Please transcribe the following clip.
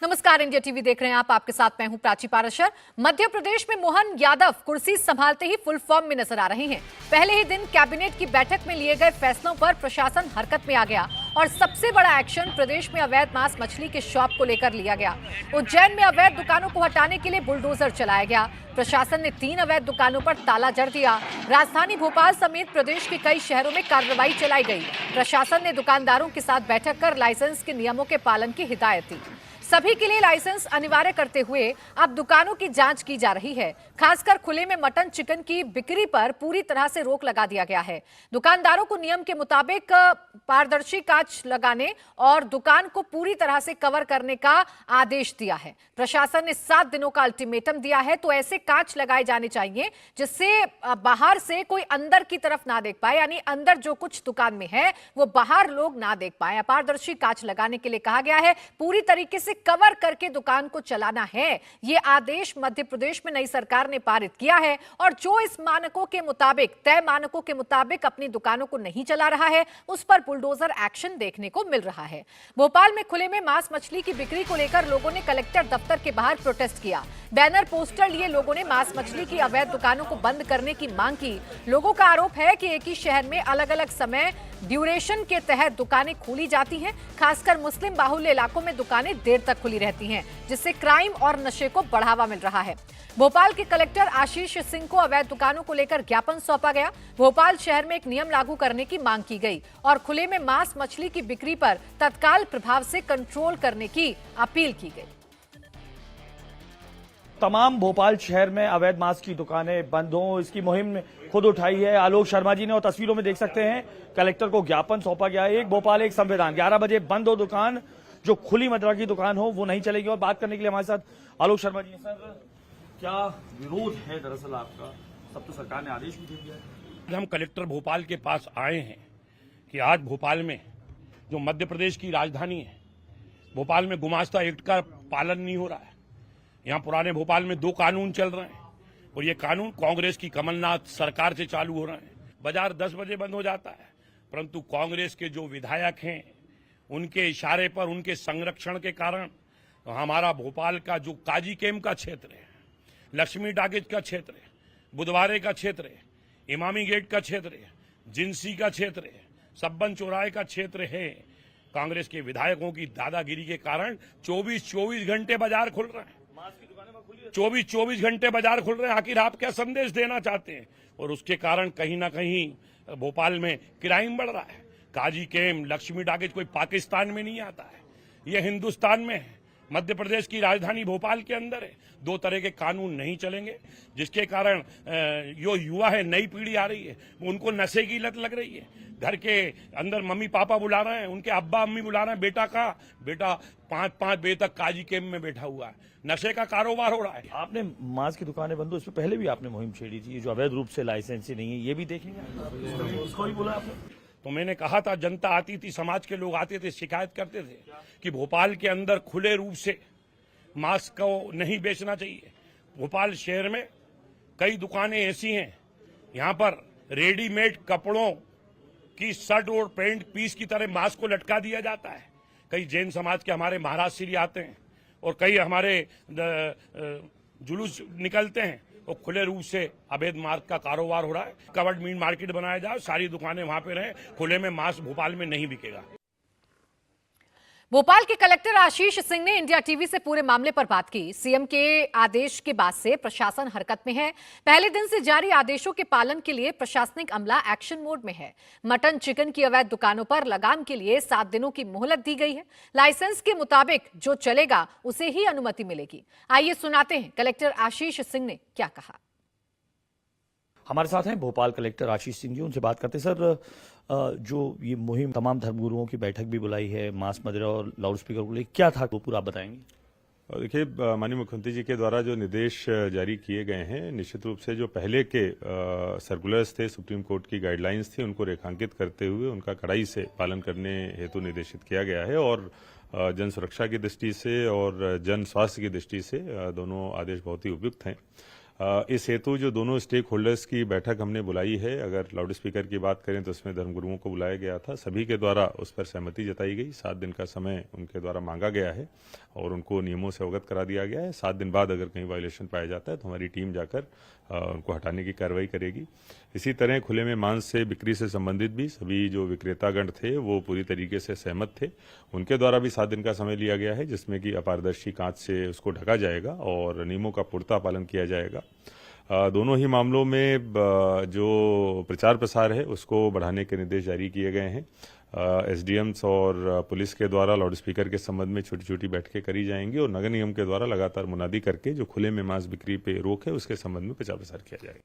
नमस्कार, India TV देख रहे हैं आप। आपके साथ मैं हूं प्राची पाराशर। मध्य प्रदेश में मोहन यादव कुर्सी संभालते ही फुल फॉर्म में नजर आ रहे हैं। पहले ही दिन कैबिनेट की बैठक में लिए गए फैसलों पर प्रशासन हरकत में आ गया और सबसे बड़ा एक्शन प्रदेश में अवैध मांस मछली के शॉप को लेकर लिया गया। उज्जैन में अवैध दुकानों को हटाने के लिए बुलडोजर चलाया गया। प्रशासन ने 3 अवैध दुकानों पर ताला जड़ दिया। राजधानी भोपाल समेत प्रदेश के कई शहरों में कार्रवाई चलाई गई। प्रशासन ने दुकानदारों के साथ बैठक कर लाइसेंस के नियमों के पालन की हिदायत दी। सभी के लिए लाइसेंस अनिवार्य करते हुए अब दुकानों की जांच की जा रही है। खासकर खुले में मटन चिकन की बिक्री पर पूरी तरह से रोक लगा दिया गया है। दुकानदारों को नियम के मुताबिक पारदर्शी कांच लगाने और दुकान को पूरी तरह से कवर करने का आदेश दिया है। प्रशासन ने 7 दिनों का अल्टीमेटम दिया है, तो ऐसे कांच लगाए जाने चाहिए जिससे बाहर से कोई अंदर की तरफ ना देख पाए, यानी अंदर जो कुछ दुकान में है वो बाहर लोग ना देख पाए। पारदर्शी कांच लगाने के लिए कहा गया है। पूरी तरीके से कवर करके दुकान को चलाना है। यह आदेश मध्य प्रदेश में नई सरकार ने पारित किया है और जो इस मानकों के मुताबिक, तय मानकों के मुताबिक अपनी दुकानों को नहीं चला रहा है, उस पर बुलडोजर एक्शन देखने को मिल रहा है। भोपाल में खुले में मांस मछली की बिक्री को लेकर लोगों ने कलेक्टर दफ्तर के बाहर प्रोटेस्ट किया। बैनर पोस्टर लिए लोगों ने मांस मछली की अवैध दुकानों को बंद करने की मांग की। लोगों का आरोप है कि एक ही शहर में अलग अलग समय ड्यूरेशन के तहत दुकानें खोली जाती हैं। खासकर मुस्लिम बाहुल्य इलाकों में दुकानें देर तक खुली रहती हैं, जिससे क्राइम और नशे को बढ़ावा मिल रहा है। भोपाल के कलेक्टर आशीष सिंह को अवैध दुकानों को लेकर ज्ञापन सौंपा गया। भोपाल शहर में एक नियम लागू करने की मांग की गई और खुले में मांस मछली की बिक्री पर तत्काल प्रभाव से कंट्रोल करने की अपील की गई। तमाम भोपाल शहर में अवैध मांस की दुकानें बंद हों, इसकी मुहिम खुद उठाई है आलोक शर्मा जी ने और तस्वीरों में देख सकते हैं कलेक्टर को ज्ञापन सौंपा गया है। एक भोपाल एक संविधान, 11 बजे बंद हो दुकान, जो खुली मदिरा की दुकान हो वो नहीं चलेगी। और बात करने के लिए हमारे साथ आलोक शर्मा जी हैं। सर, क्या विरोध है दरअसल आपका? सब तो सरकार ने आदेश भी दे दिया है। हम कलेक्टर भोपाल के पास आए हैं कि आज भोपाल में जो मध्य प्रदेश की राजधानी है, भोपाल में गुमास्ता एक्ट का पालन नहीं हो रहा है। यहाँ पुराने भोपाल में 2 कानून चल रहे हैं और ये कानून कांग्रेस की कमलनाथ सरकार से चालू हो रहे हैं। बाजार 10 बजे बंद हो जाता है, परंतु कांग्रेस के जो विधायक हैं उनके इशारे पर, उनके संरक्षण के कारण हमारा भोपाल का जो काजी केम का क्षेत्र है, लक्ष्मी टाकिज का क्षेत्र है, बुधवारे का क्षेत्र है, इमामी गेट का क्षेत्र है, जिंसी का क्षेत्र है, सब्बन चौराहे का क्षेत्र है, कांग्रेस के विधायकों की दादागिरी के कारण 24-24 घंटे बाजार खुल रहे हैं। 24-24 घंटे बाजार खुल रहे हैं। आखिर आप क्या संदेश देना चाहते हैं? और उसके कारण कहीं ना कहीं भोपाल में क्राइम बढ़ रहा है। काजी केम, लक्ष्मी टाकिज कोई पाकिस्तान में नहीं आता है, यह हिंदुस्तान में है। मध्य प्रदेश की राजधानी भोपाल के अंदर है। 2 तरह के कानून नहीं चलेंगे, जिसके कारण जो युवा है, नई पीढ़ी आ रही है, उनको नशे की लत लग रही है। घर के अंदर मम्मी पापा बुला रहे हैं, उनके अब्बा अम्मी बुला रहे हैं, बेटा 5-5 बजे तक काजी केम में बैठा हुआ है। नशे का कारोबार हो रहा है। आपने मांस की दुकानें बंद हो, इससे पहले भी आपने मुहिम छेड़ी थी, ये जो अवैध रूप से लाइसेंस नहीं है, ये भी देखेंगे। इसको भी बोला आपने? तो मैंने कहा था, जनता आती थी, समाज के लोग आते थे, शिकायत करते थे कि भोपाल के अंदर खुले रूप से मांस को नहीं बेचना चाहिए। भोपाल शहर में कई दुकानें ऐसी हैं, यहाँ पर रेडीमेड कपड़ों की शर्ट और पैंट पीस की तरह मांस को लटका दिया जाता है। कई जैन समाज के हमारे महाराज श्री आते हैं और कई हमारे जुलूस निकलते हैं और खुले रूप से अवैध मांस का कारोबार हो रहा है। कवर्ड मीट मार्केट बनाया जाए, सारी दुकानें वहां पे रहें, खुले में मांस भोपाल में नहीं बिकेगा। भोपाल के कलेक्टर आशीष सिंह ने इंडिया टीवी से पूरे मामले पर बात की। सीएम के आदेश के बाद से प्रशासन हरकत में है। पहले दिन से जारी आदेशों के पालन के लिए प्रशासनिक अमला एक्शन मोड में है। मटन चिकन की अवैध दुकानों पर लगाम के लिए 7 दिनों की मोहलत दी गई है। लाइसेंस के मुताबिक जो चलेगा उसे ही अनुमति मिलेगी। आइए सुनाते हैं कलेक्टर आशीष सिंह ने क्या कहा। हमारे साथ हैं भोपाल कलेक्टर आशीष सिंह जी, उनसे बात करते। सर, जो ये मुहिम तमाम धर्मगुरुओं की बैठक भी बुलाई है, मांस मदिरा और लाउड स्पीकर को लेकर, क्या था वो पूरा आप बताएंगे? देखिए, माननीय मुख्यमंत्री जी के द्वारा जो निर्देश जारी किए गए हैं, निश्चित रूप से जो पहले के सर्कुलर्स थे, सुप्रीम कोर्ट की गाइडलाइंस थी, उनको रेखांकित करते हुए उनका कड़ाई से पालन करने हेतु निर्देशित किया गया है। और जन सुरक्षा की दृष्टि से और जन स्वास्थ्य की दृष्टि से दोनों आदेश बहुत ही उपयुक्त हैं। इस हेतु जो दोनों स्टेक होल्डर्स की बैठक हमने बुलाई है, अगर लाउड स्पीकर की बात करें तो उसमें धर्मगुरुओं को बुलाया गया था, सभी के द्वारा उस पर सहमति जताई गई। 7 दिन का समय उनके द्वारा मांगा गया है और उनको नियमों से अवगत करा दिया गया है। 7 दिन बाद अगर कहीं वायलेशन पाया जाता है तो हमारी टीम जाकर उनको हटाने की कार्रवाई करेगी। इसी तरह खुले में मांस से बिक्री से संबंधित भी सभी जो विक्रेतागण थे वो पूरी तरीके से सहमत थे। उनके द्वारा भी 7 दिन का समय लिया गया है, जिसमें कि अपारदर्शी कांच से उसको ढका जाएगा और नियमों का पुख्ता पालन किया जाएगा। दोनों ही मामलों में जो प्रचार प्रसार है उसको बढ़ाने के निर्देश जारी किए गए हैं। एसडीएम्स और पुलिस के द्वारा लाउड स्पीकर के संबंध में छोटी छोटी बैठकें करी जाएंगी और नगर निगम के द्वारा लगातार मुनादी करके जो खुले में मांस बिक्री पे रोक है उसके संबंध में प्रचार प्रसार किया जाएगा।